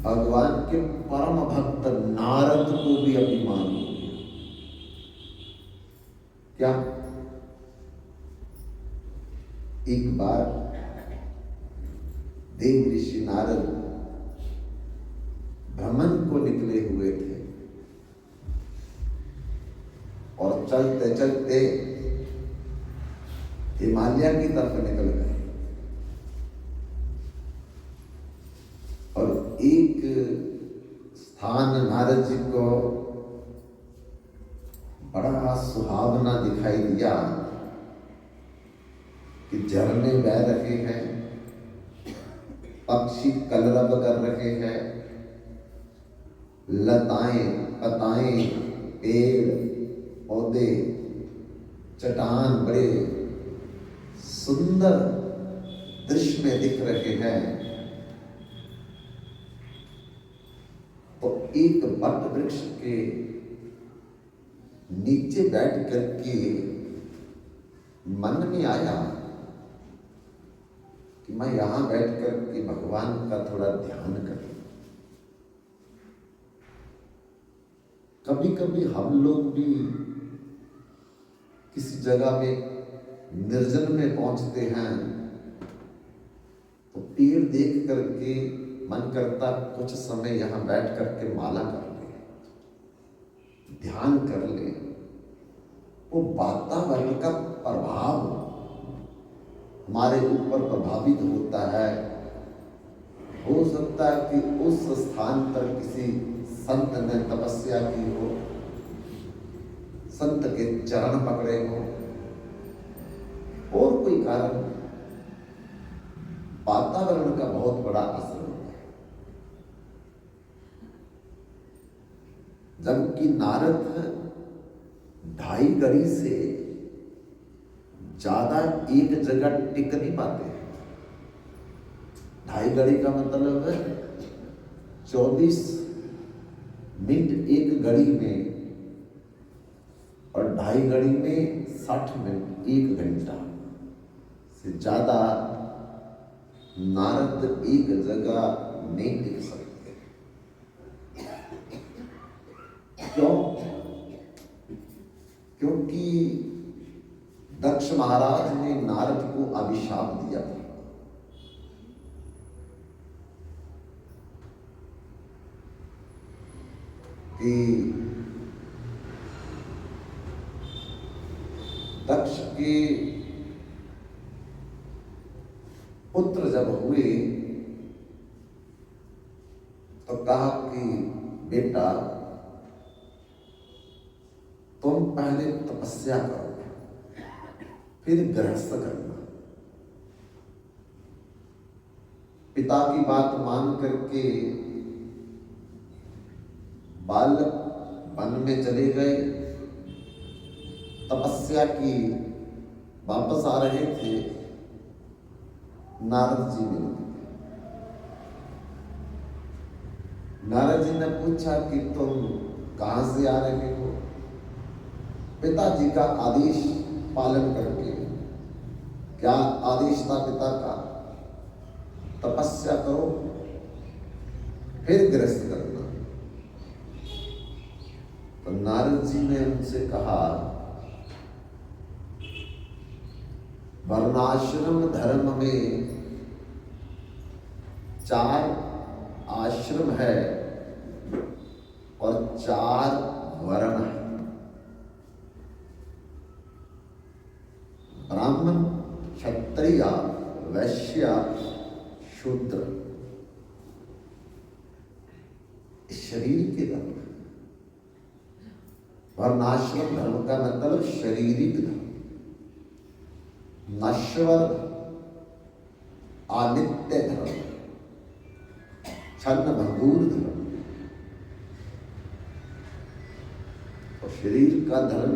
भगवान के परम भक्त नारद को भी अभिमान हो गया। क्या? एक बार देव ऋषि नारद भ्रमण को निकले हुए थे और चलते चलते हिमालय की तरफ निकल गए और एक स्थान नारद जी को बड़ा सुहावना दिखाई दिया कि झरने बह रहे हैं, पक्षी कलरव कर रहे हैं, लताएं पताएं पेड़ पौधे चट्टान बड़े सुंदर दृश्य में दिख रहे हैं। तो एक वट वृक्ष के नीचे बैठ करके मन में आया कि मैं यहां बैठ करके भगवान का थोड़ा ध्यान करूं। कभी कभी हम लोग भी किसी जगह में निर्जन में पहुंचते हैं तो पेड़ देख करके मन करता कुछ समय यहां बैठ करके माला कर ले, ध्यान कर ले। वो वातावरण का प्रभाव हमारे ऊपर प्रभावित होता है। हो सकता है कि उस स्थान पर किसी संत ने तपस्या की हो, संत के चरण पकड़े हो, और कोई कारण वातावरण का बहुत बड़ा असर होता है। जबकि नारद 2.5 घड़ी से ज्यादा एक जगह टिक नहीं पाते। 2.5 घड़ी का मतलब है 24 मिनट एक घड़ी में, और 2.5 घड़ी में 60 मिनट, 1 घंटा से ज्यादा नारद एक जगह नहीं टिक सकते। क्यों? क्योंकि दक्ष महाराज ने नारद को अभिशाप दिया था कि दक्ष के पुत्र जब हुए तो कहा कि बेटा तुम पहले तपस्या करो, फिर गृहस्थ करना। पिता की बात मान करके बालक वन में चले गए, तपस्या की, वापस आ रहे थे, नारद जी मिले। नारद जी ने पूछा कि तुम कहां से आ रहे हो? पिताजी का आदेश पालन करके। क्या आदेश था पिता का? तपस्या करो, फिर गृहस्थ करना। तो नारद जी ने उनसे कहा, वर्णाश्रम धर्म में 4 आश्रम है और 4 वर्ण है। ब्राह्मण, क्षत्रिय, वैश्य, शूद्र। शरीर के धर्म। वर्णाश्रम धर्म का मतलब शारीरिक धर्म, नश्वर आनित्य धर्म, छन्न भंगूर धर्म। और शरीर का धर्म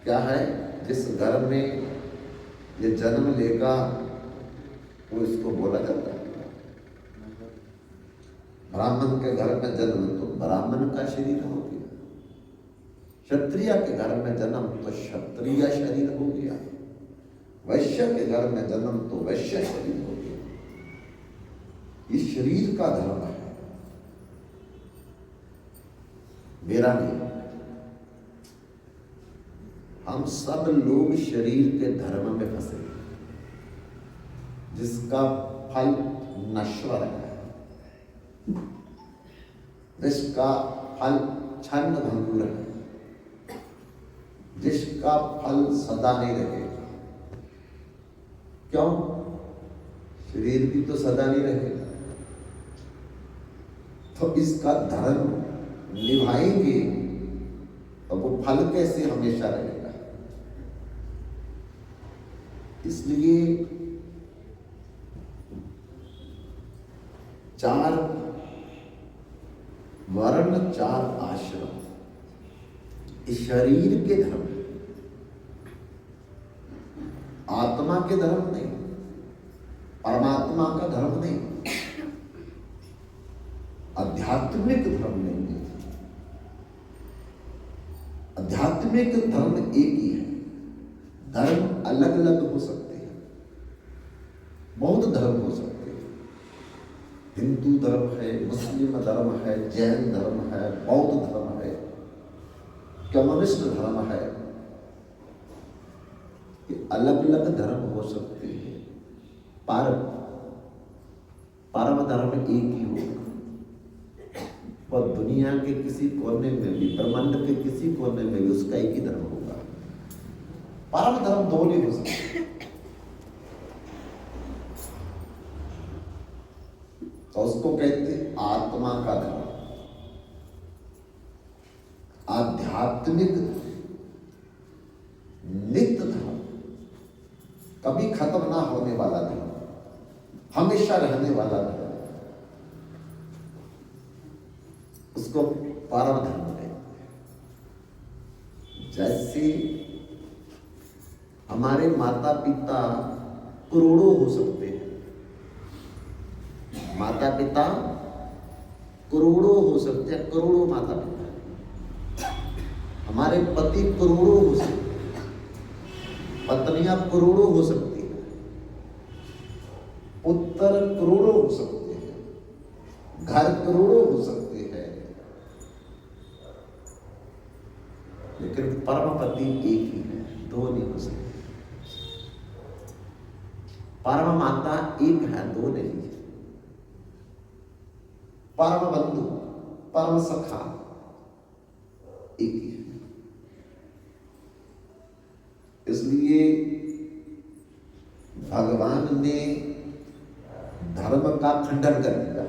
क्या है? जिस घर में ये जन्म लेगा वो इसको बोला जाता है। ब्राह्मण के घर में जन्म तो ब्राह्मण का शरीर हो गया, क्षत्रिय के घर में जन्म तो क्षत्रिय शरीर हो गया, वैश्य के घर में जन्म तो वैश्य शरीर हो गया। ये शरीर का धर्म है। मेरा नहीं। हम सब लोग शरीर के धर्म में फंसे, जिसका फल नश्वर है, जिसका फल छन्न भंगुर है, जिसका फल सदा नहीं रहेगा। क्यों? शरीर भी तो सदा नहीं रहेगा, तो इसका धर्म निभाएंगे तो वो फल कैसे हमेशा रहेगा। इसलिए 4 वर्ण 4 आश्रम, इस शरीर के धर्म, आत्मा के धर्म नहीं, परमात्मा का धर्म नहीं, आध्यात्मिक धर्म नहीं है। आध्यात्मिक धर्म एक ही है। धर्म अलग अलग हो सकते हैं, बहुत धर्म हो सकते हैं। हिंदू धर्म है, मुस्लिम धर्म है, जैन धर्म है, बौद्ध धर्म है, कम्युनिस्ट धर्म है। ये अलग अलग धर्म हो सकते हैं, पर परम धर्म एक ही होगा। और दुनिया के किसी कोने में भी, ब्रह्मांड के किसी कोने में भी उसका एक ही धर्म होगा। परम धर्म 2 नहीं हो सकते। तो उसको कहते आत्मा का धर्म, आध्यात्मिक नित्य धर्म, कभी खत्म ना होने वाला धर्म, हमेशा रहने वाला धर्म, उसको परम धर्म कहते हैं। जैसे हमारे माता पिता करोड़ों हो सकते हैं, माता पिता करोड़ों हो सकते हैं, करोड़ों माता पिता। हमारे पति करोड़ों हो सकते हैं, पत्नियां करोड़ों हो सकती हैं, पुत्र करोड़ों हो सकते हैं, घर करोड़ों हो सकते हैं, लेकिन परम पति एक ही है, 2 नहीं हो सकते। परम माता एक है, 2 नहीं है। परम बंधु, परम सखा एक ही है। इसलिए भगवान ने धर्म का खंडन कर दिया,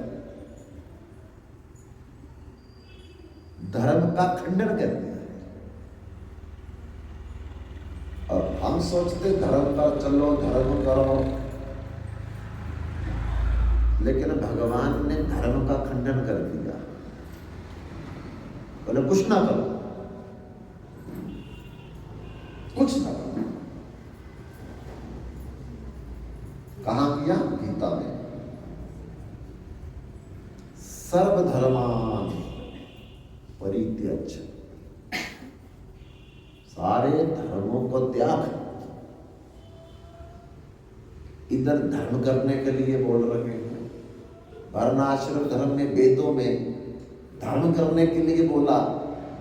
धर्म का खंडन कर दिया। और हम सोचते धर्म पर चलो, धर्म करो, लेकिन भगवान ने धर्म का खंडन कर दिया। बोले कुछ ना करो, कुछ ना करो। कहां किया? गीता में। सर्वधर्मान परित्यज्य, सारे धर्मों को त्याग। इधर धर्म करने के लिए बोल रहे हैं, वर्णाश्रम धर्म में, वेदों में धर्म करने के लिए बोला।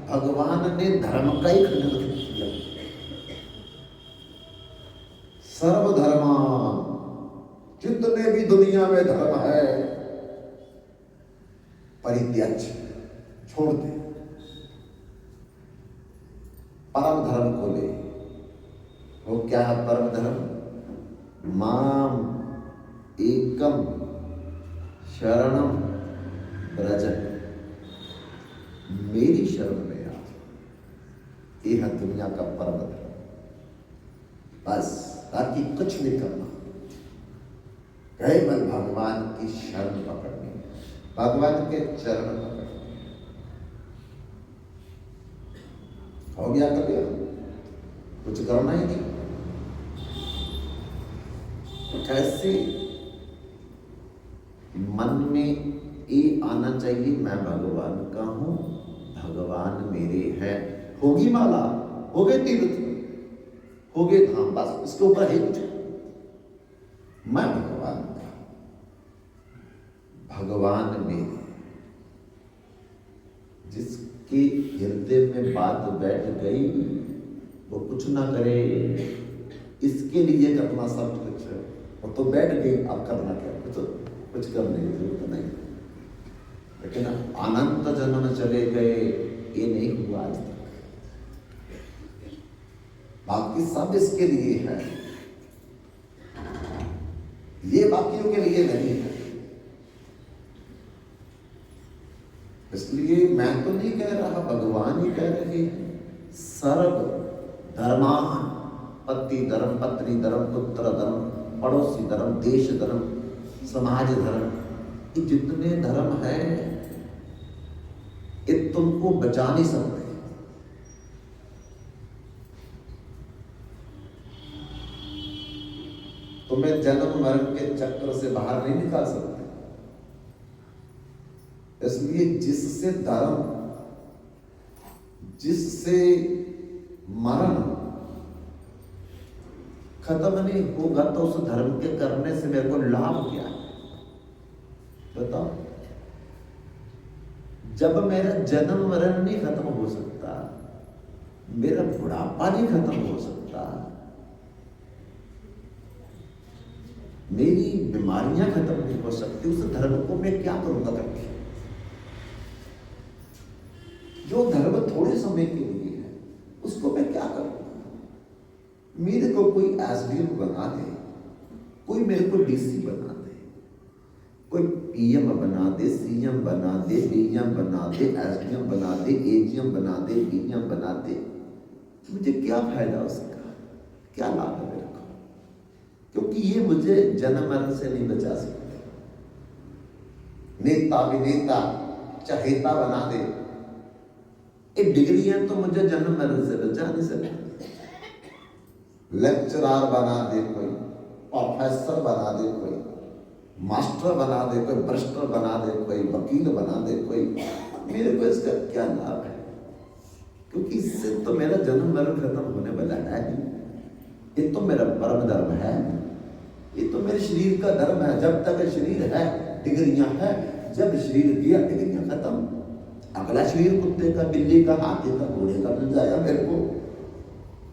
भगवान ने धर्म का ही खंडन किया। सर्वधर्मान, जितने भी दुनिया में धर्म है, परित्यज्य, छोड़ दे, परम धर्म को ले। वो क्या है परम धर्म? माम एकम शरणम ब्रज, मेरी शरण में आ। ये है दुनिया का परम धर्म। बस, बाकी कुछ नहीं करना, केवल भगवान की शरण पकड़नी, भगवान के चरण पकड़ने। हो गया कभी? कुछ करना ही नहीं। कैसे मन में ये आना चाहिए, मैं भगवान का हूं, भगवान मेरे हैं। होगी माला, हो गए तीर्थ, हो गए धाम, बस इसके ऊपर है कुछ। मैं भगवान का, भगवान मेरे। जिस कि हृदय में बात बैठ गई, वो कुछ ना करे, इसके लिए करना सब कुछ है। वो तो बैठ गई, अब करना क्या, कुछ करने की जरूरत नहीं। लेकिन अनंत जन्म चले गए, ये नहीं हुआ आज तक। बाकी सब इसके लिए है, ये बाकियों के लिए नहीं है। इसलिए मैं तो नहीं कह रहा, भगवान ही कह रहे हैं, सर्व धर्मान, पति धर्म, पत्नी धर्म, पुत्र धर्म, पड़ोसी धर्म, देश धर्म, समाज धर्म, ये जितने धर्म हैं ये तुमको बचा नहीं सकते। तुम्हें जन्म मरण के चक्र से बाहर नहीं निकाल सकते। इसलिए जिससे धर्म, जिससे मरण खत्म नहीं होगा, तो उस धर्म के करने से मेरे को लाभ क्या है बताओ। जब मेरा जन्म मरण नहीं खत्म हो सकता, मेरा बुढ़ापा नहीं खत्म हो सकता, मेरी बीमारियां खत्म नहीं हो सकती, उस धर्म को मैं क्या करूंगा करके। जो धर्म थोड़े समय के लिए है, उसको मैं क्या करूंगा। मेरे को कोई एसडीएम बना दे, कोई मेरे को डीसी बना दे, कोई पीएम बना दे, सीएम बना दे, डीएम बना दे, एसडीएम बना दे, एजीएम बना दे, डीएम बना दे, मुझे क्या फायदा उसका, क्या लाभ है मेरे को। क्योंकि ये मुझे जन्म मरण से नहीं बचा सकते। नेता विनेता चहेता बना दे, ये डिग्रियां तो मुझे जन्म मरण से बचा नहीं सकती। लेक्चरर बना दे कोई, प्रोफेसर बना दे कोई, मास्टर बना दे कोई, भ्रष्टर बना दे कोई, वकील बना दे कोई, मेरे को इसका क्या लाभ है। क्योंकि इससे तो मेरा जन्म मरण खत्म होने वाला है नहीं। ये तो मेरा परम धर्म है, ये तो मेरे शरीर का धर्म है। जब तक शरीर है डिग्रियां है, जब शरीर दिया डिग्रियां खत्म। अगला शरीर कुत्ते का, बिल्ली का, हाथी का, घोड़े का मिल जाएगा मेरे को,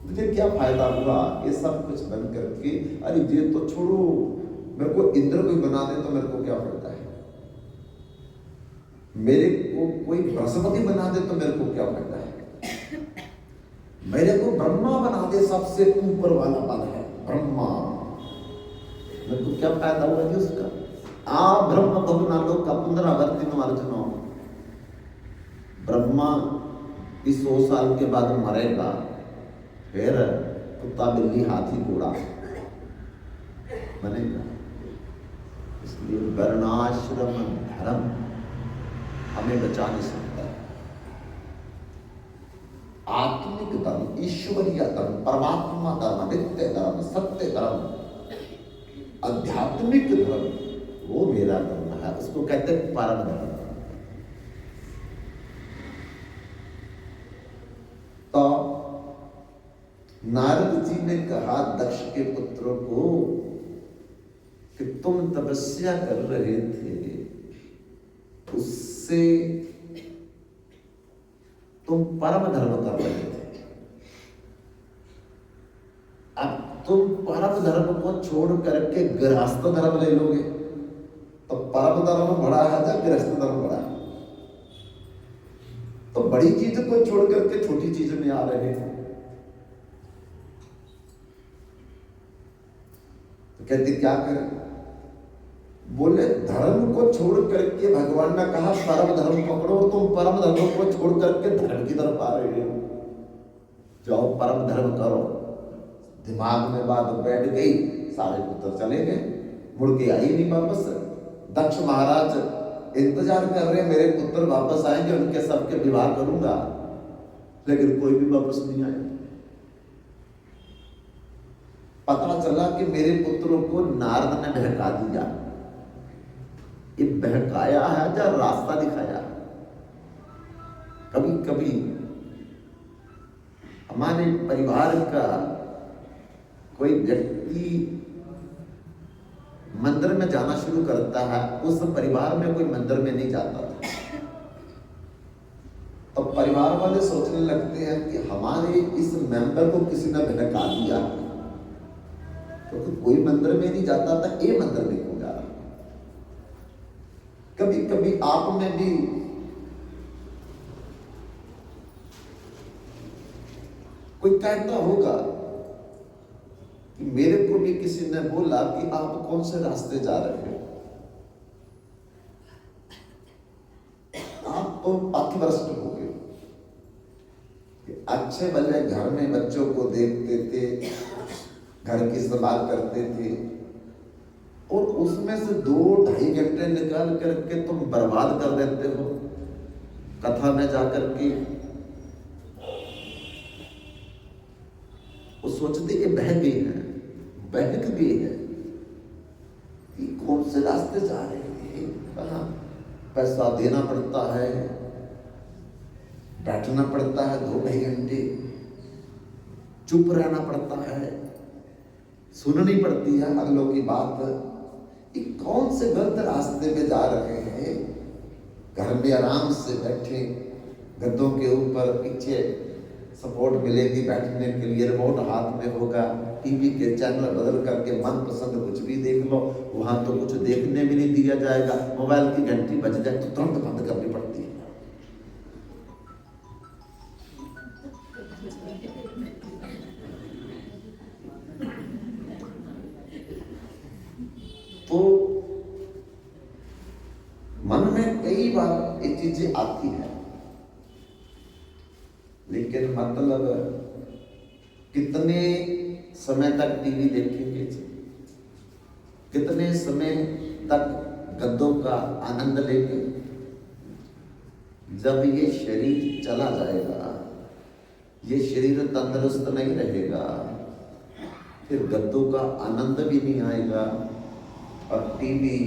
मुझे क्या फायदा हुआ ये सब कुछ बन करके। अरे ये तो छोड़ो, मेरे को इंद्र कोई बना दे तो मेरे को क्या फायदा है। मेरे को कोई बृहस्पति बना दे तो मेरे को क्या फायदा है। मेरे को ब्रह्मा बना दे, सबसे ऊपर वाला पद है ब्रह्मा, मेरे को क्या फायदा हुआ जी उसका। आ ब्रह्म भवनालो का पुनरावर्तिनो अर्जुनो, ब्रह्मा इस 100 साल के बाद मरेगा, फिर कुत्ता बिल्ली हाथी घोड़ा बनेगा। इसलिए वर्णाश्रम धर्म हमें बचा नहीं सकता। आत्मिक धर्म, ईश्वरीय धर्म, परमात्मा धर्म, नित्य धर्म, सत्य धर्म, आध्यात्मिक धर्म, वो मेरा धर्म है। उसको कहते हैं परम धर्म। तो नारद जी ने कहा दक्ष के पुत्रों को कि तुम तपस्या कर रहे थे, उससे तुम परम धर्म कर रहे थे। अब तुम परम धर्म को छोड़ करके गृहस्थ धर्म ले लोगे, तो परम धर्म बड़ा है या गृहस्थ धर्म बड़ा है। तो बड़ी चीज को छोड़ करके छोटी चीज में आ रहे हैं। तो कहते क्या करें, बोले धर्म को छोड़ करके, भगवान ने कहा परम धर्म पकड़ो, तुम परम धर्म को छोड़ करके धर्म की तरफ आ रहे हो। जाओ परम धर्म करो। दिमाग में बात बैठ गई, सारे पुत्र चले गए, मुड़ के आई नहीं वापस। दक्ष महाराज इंतजार कर रहे हैं मेरे पुत्र वापस आएंगे, उनके सबके विवाह करूंगा, लेकिन कोई भी वापस नहीं आया। पता चला कि मेरे पुत्रों को नारद ने बहका दिया। ये बहकाया है या रास्ता दिखाया। कभी कभी हमारे परिवार का कोई व्यक्ति मंदिर में जाना शुरू करता है, उस परिवार में कोई मंदिर में नहीं जाता था। तो परिवार वाले सोचने लगते हैं कि हमारे इस मेंबर को किसी ने भड़का दिया, क्योंकि तो कोई मंदिर में नहीं जाता था, ये मंदिर में क्यों जा रहा। कभी कभी आप में भी कोई कहता होगा कि मेरे को भी किसी ने बोला कि आप कौन से रास्ते जा रहे हो, आप तो पथभ्रष्ट हो गए। अच्छे भले घर में बच्चों को देखते थे, घर की संभाल करते थे, और उसमें से 2-2.5 घंटे निकाल करके तुम बर्बाद कर देते हो कथा में जाकर के। वो सोचते कि बह गई है, बहक गई है कि कौन से रास्ते जा रहे हैं, कहाँ पैसा देना पड़ता है, बैठना पड़ता है 2-2.5 घंटे, चुप रहना पड़ता है, सुननी पड़ती है अगलों की बात। ये कौन से गलत रास्ते पे जा रहे हैं। घर में आराम से बैठे, गद्दों के ऊपर पीछे सपोर्ट मिलेगी बैठने के लिए, रिमोट हाथ में होगा, टीवी के चैनल बदल करके मनपसंद कुछ भी देख लो, वहां तो कुछ देखने भी नहीं दिया जाएगा। मोबाइल की घंटी बज जाए तो तुरंत बंद करनी पड़ती है। तो मन में कई बार ये चीजें आती है, लेकिन मतलब कितने समय तक टीवी देखेंगे, कितने समय तक गद्दों का आनंद लेंगे। जब ये शरीर चला जाएगा, ये शरीर तंदुरुस्त नहीं रहेगा, फिर गद्दों का आनंद भी नहीं आएगा और टीवी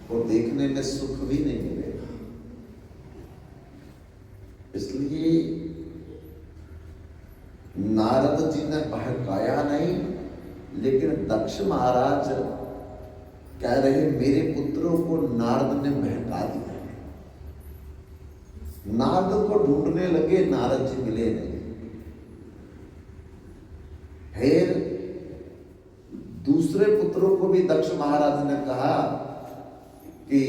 को देखने में सुख भी नहीं मिलेगा। इसलिए नारद जी ने बहकाया नहीं, लेकिन दक्ष महाराज कह रहे मेरे पुत्रों को नारद ने बहका दिया। नारद को ढूंढने लगे, नारद जी मिले नहीं। फिर दूसरे पुत्रों को भी दक्ष महाराज ने कहा कि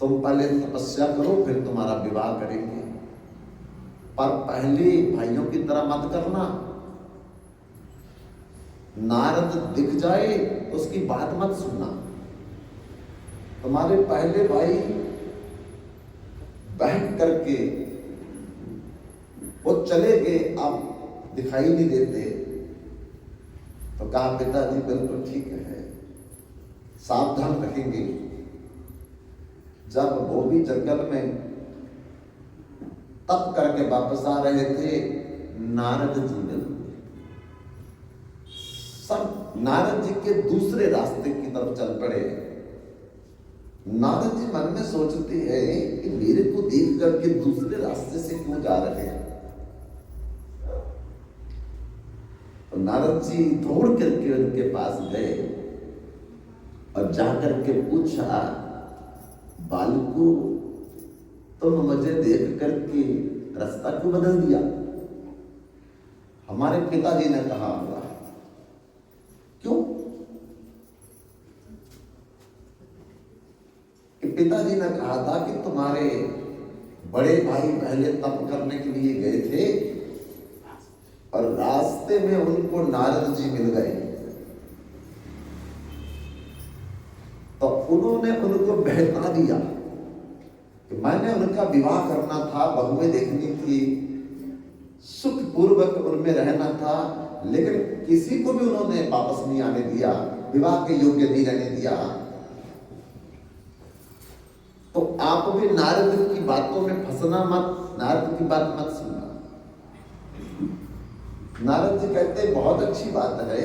तुम पहले तपस्या करो, फिर तुम्हारा विवाह करेंगे, पर पहले भाइयों की तरह मत करना। नारद दिख जाए तो उसकी बात मत सुनना। तुम्हारे पहले भाई बैठ करके वो चले गए, अब दिखाई नहीं देते। तो कहा पिताजी बिल्कुल ठीक है, सावधान रखेंगे। जब वो भी जंगल में तप करके वापस आ रहे थे, नारद जी मिल गए। सब नारद जी के दूसरे रास्ते की तरफ चल पड़े। नारद जी मन में सोचते हैं कि मेरे को देख करके दूसरे रास्ते से क्यों जा रहे हैं। तो नारद जी दौड़ करके उनके पास गए और जाकर के पूछा, बालको तुम मुझे देख करके रास्ता क्यों बदल दिया। हमारे पिताजी ने कहा होगा, क्यों? कि पिताजी ने कहा था कि तुम्हारे बड़े भाई पहले तप करने के लिए गए थे और रास्ते में उनको नारद जी मिल गए, तो उन्होंने उनको बहका दिया कि मैंने उनका विवाह करना था, बहुएं देखनी थी, सुख पूर्वक उनमें रहना था, लेकिन किसी को भी उन्होंने वापस नहीं आने दिया, विवाह के योग्य नहीं रहने दिया। तो आप भी नारद की बातों में फंसना मत, नारद की बात मत सुनना। नारद जी कहते बहुत अच्छी बात है,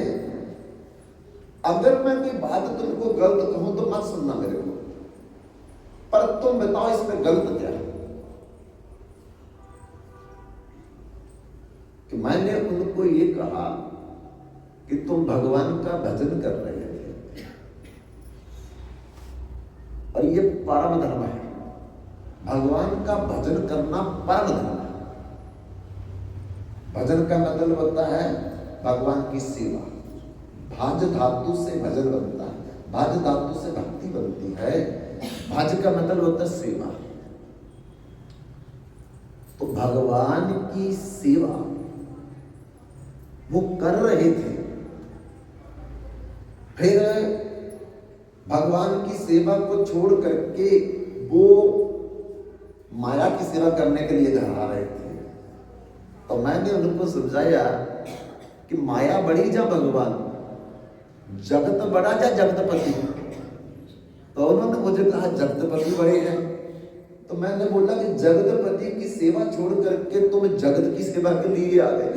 अगर मैं कोई बात तुमको गलत कहूं तो मत सुनना मेरे को, पर तुम बताओ इसमें गलत क्या है। कि मैंने उनको ये कहा कि तुम भगवान का भजन कर रहे थे और ये परम धर्म है, भगवान का भजन करना परम धर्म है। भजन का मतलब होता है भगवान की सेवा। भाज धातु से भजन बनता है, भाज धातु से भक्ति बनती है। भाज का मतलब होता है सेवा। तो भगवान की सेवा वो कर रहे थे, फिर भगवान की सेवा को छोड़ करके वो माया की सेवा करने के लिए घर आ रहे थे। तो मैंने उनको समझाया कि माया बड़ी जा भगवान, जगत बड़ा जा जगतपति। तो उन्होंने मुझे कहा जगतपति बड़े हैं। तो मैंने बोला कि जगतपति की सेवा छोड़ करके तुम जगत की सेवा के लिए आ गए,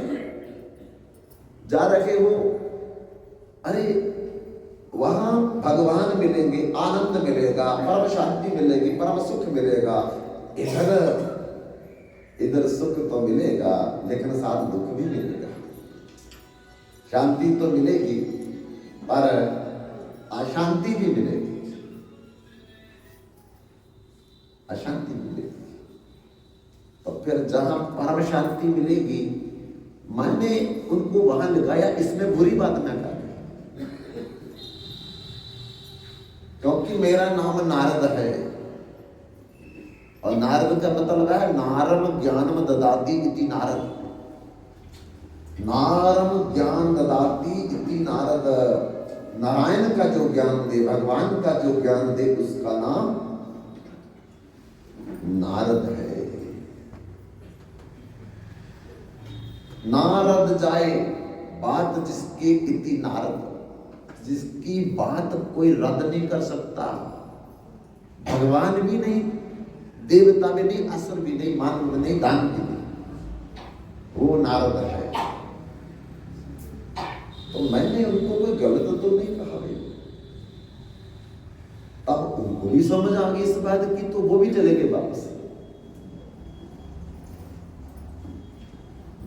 जा रहे हो। अरे वहां भगवान मिलेंगे, आनंद मिलेगा, परम शांति मिलेगी, परम सुख मिलेगा। इधर सुख तो मिलेगा लेकिन साथ दुख भी मिलेगा। शांति तो मिलेगी पर अशांति भी मिलेगी, अशांति मिलेगी। तो फिर जहां परम शांति मिलेगी, मैंने उनको वहां लगाया, इसमें बुरी बात ना कर, क्योंकि मेरा नाम नारद है और नारद का मतलब है नारम ज्ञानम ददाति इति नारद। नारम ज्ञान ददाति इति नारद। नारायण का जो ज्ञान दे, भगवान का जो ज्ञान दे, उसका नाम नारद है। नारद जाए बात जिसके इति नारद, जिसकी बात कोई रद्द नहीं कर सकता। भगवान भी नहीं, देवता भी नहीं, असुर भी नहीं, मानव भी नहीं, दान भी नहीं, वो नारद है। तो मैंने उनको कोई गलत तो नहीं कहा भाई। तब उनको भी समझ आ गई इस बात की, तो वो भी चले गए वापस।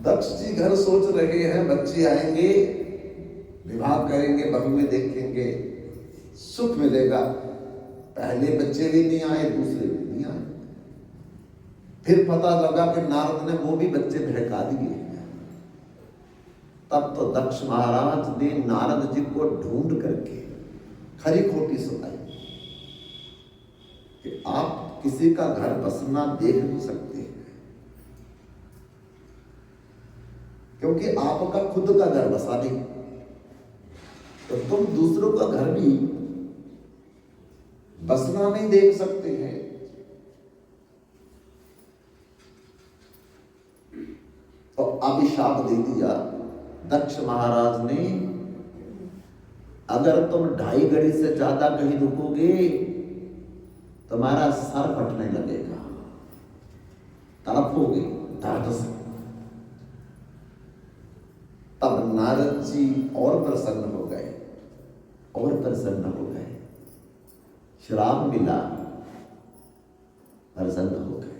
दक्ष जी घर सोच रहे हैं बच्चे आएंगे, विवाह करेंगे, बहू में देखेंगे, सुख मिलेगा। पहले बच्चे भी नहीं आए, दूसरे भी नहीं आए। फिर पता लगा कि नारद ने वो भी बच्चे बहका दिए। तब तो दक्ष महाराज ने नारद जी को ढूंढ करके खरी खोटी सुनाई कि आप किसी का घर बसना देख नहीं सकते, क्योंकि आपका खुद का घर बसा नहीं, तो तुम दूसरों का घर भी बसना नहीं देख सकते हैं। तो अभिशाप दे दिया दक्ष महाराज ने, अगर तुम 2.5 घड़ी से ज्यादा कहीं रुकोगे तुम्हारा सर फटने लगेगा, तड़पोगे दर्द से। तब नारद जी और प्रसन्न हो गए, और प्रसन्न हो गए, श्राप मिला, प्रसन्न हो गए।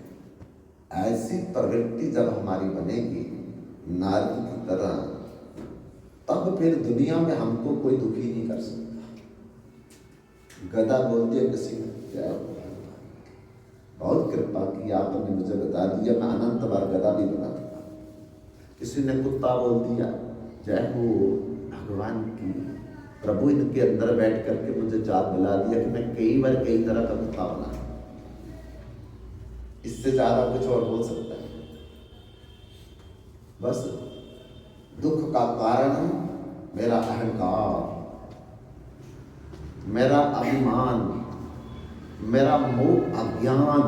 ऐसी प्रवृत्ति जब हमारी बनेगी नारद की तरह, तब फिर दुनिया में हमको कोई दुखी नहीं कर सकता। गदा बोल दिया किसी ने, क्या बहुत कृपा की आपने मुझे बता दिया, मैं अनंत बार गदा भी बता दूंगा। किसी ने कुत्ता बोल दिया, जय हो भगवान की, प्रभु इनके अंदर बैठ करके मुझे याद दिला दिया कि मैं कई बार कई तरह का कुत्ता बना। इससे ज्यादा कुछ और बोल सकता है? बस दुख का कारण मेरा अहंकार, मेरा अभिमान, मेरा मोह, अज्ञान।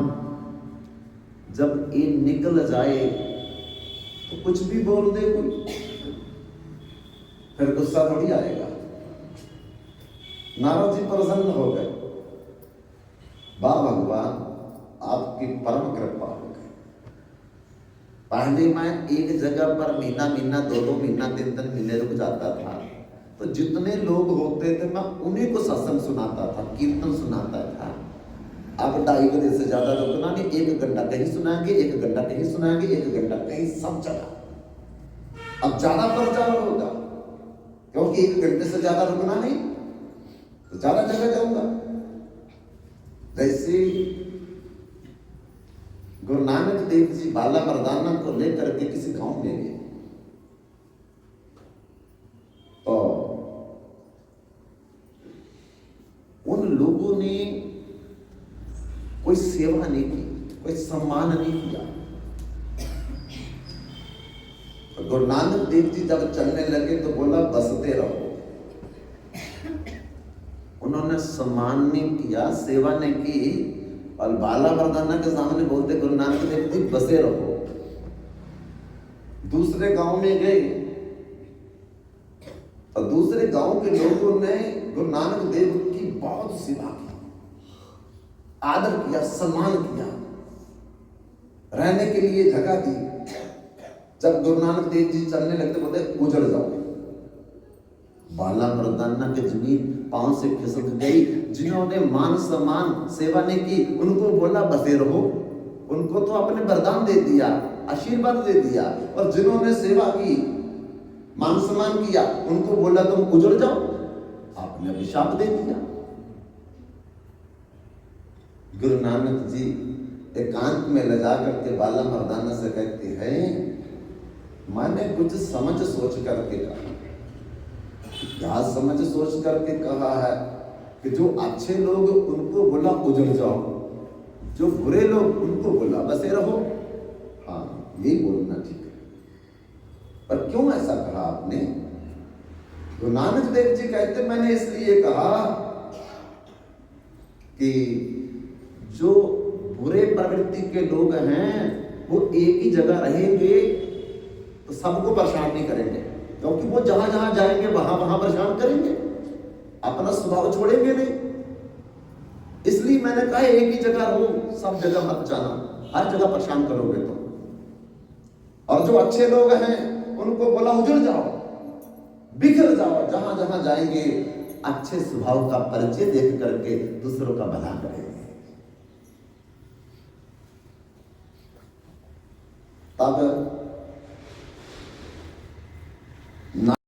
जब ये निकल जाए तो कुछ भी बोल दे कोई, फिर गुस्सा थोड़ी आएगा। नारद जी प्रसन्न हो गए, वाह भगवान आपकी परम कृपा हो गई। पहले मैं एक जगह पर महीना महीना, 2 महीना, 3 महीने रुक जाता था, तो जितने लोग होते थे मैं उन्हीं को सत्संग सुनाता था, कीर्तन सुनाता था। अब 2.5 घंटे से ज्यादा रुकना नहीं, 1 घंटा कहीं सुनाएंगे, 1 घंटा कहीं सुनाएंगे, 1 घंटा कहीं, सब जगह। अब ज्यादा प्रचार होगा, क्योंकि 1 घंटे से ज्यादा रुकना नहीं, तो ज्यादा जगह जाऊंगा। जैसे गुरु नानक देव जी बाला मर्दाना को लेकर के किसी गांव में गए, तो उन लोगों ने कोई सेवा नहीं की, कोई सम्मान नहीं किया। तो गुरु नानक देव जी जब चलने लगे तो बोला बसते रहो। उन्होंने सम्मान नहीं किया, सेवा नहीं की, और बाला मर्दाना के सामने बोलते गुरु नानक देव जी बसे रहो। दूसरे गांव में गए और दूसरे गांव के लोगों ने गुरु नानक देव की बहुत सेवा की, आदर किया, सम्मान किया, रहने के लिए जगह दी। जब गुरु नानक देव जी चलने लगते बोलते गुजर जाओ। बाला मर्दाना की जमीन पांव से खिसक गई। जिन्होंने मान सम्मान सेवा ने की उनको बोला बसे रहो, उनको तो अपने वरदान दे दिया, आशीर्वाद दे दिया, और जिन्होंने सेवा की, मान सम्मान किया, उनको बोला तुम गुजर जाओ, आपने अभिशाप दे दिया। गुरु नानक जी एकांत में ले जा करके बाला मर्दाना से कहते हैं मैंने कुछ समझ सोच करके कहा। क्या समझ सोच करके कहा है कि जो अच्छे लोग उनको बोला गुजर जाओ, जो बुरे लोग उनको बोला बसे रहो। हाँ, यही बोलना ठीक है, पर क्यों ऐसा कहा आपने? गुरु नानक देव जी कहते मैंने इसलिए कहा कि जो बुरे प्रवृत्ति के लोग हैं वो एक ही जगह रहेंगे तो सबको परेशान नहीं करेंगे, क्योंकि वो जहां जहां जाएंगे वहां वहां परेशान करेंगे, अपना स्वभाव छोड़ेंगे नहीं। इसलिए मैंने कहा एक ही जगह रहो, सब जगह मत जाना, हर जगह परेशान करोगे तो। और जो अच्छे लोग हैं उनको बोला उजड़ जाओ, बिखर जाओ, जहां जहां जाएंगे अच्छे स्वभाव का परिचय देख करके दूसरों का भला करेंगे। तब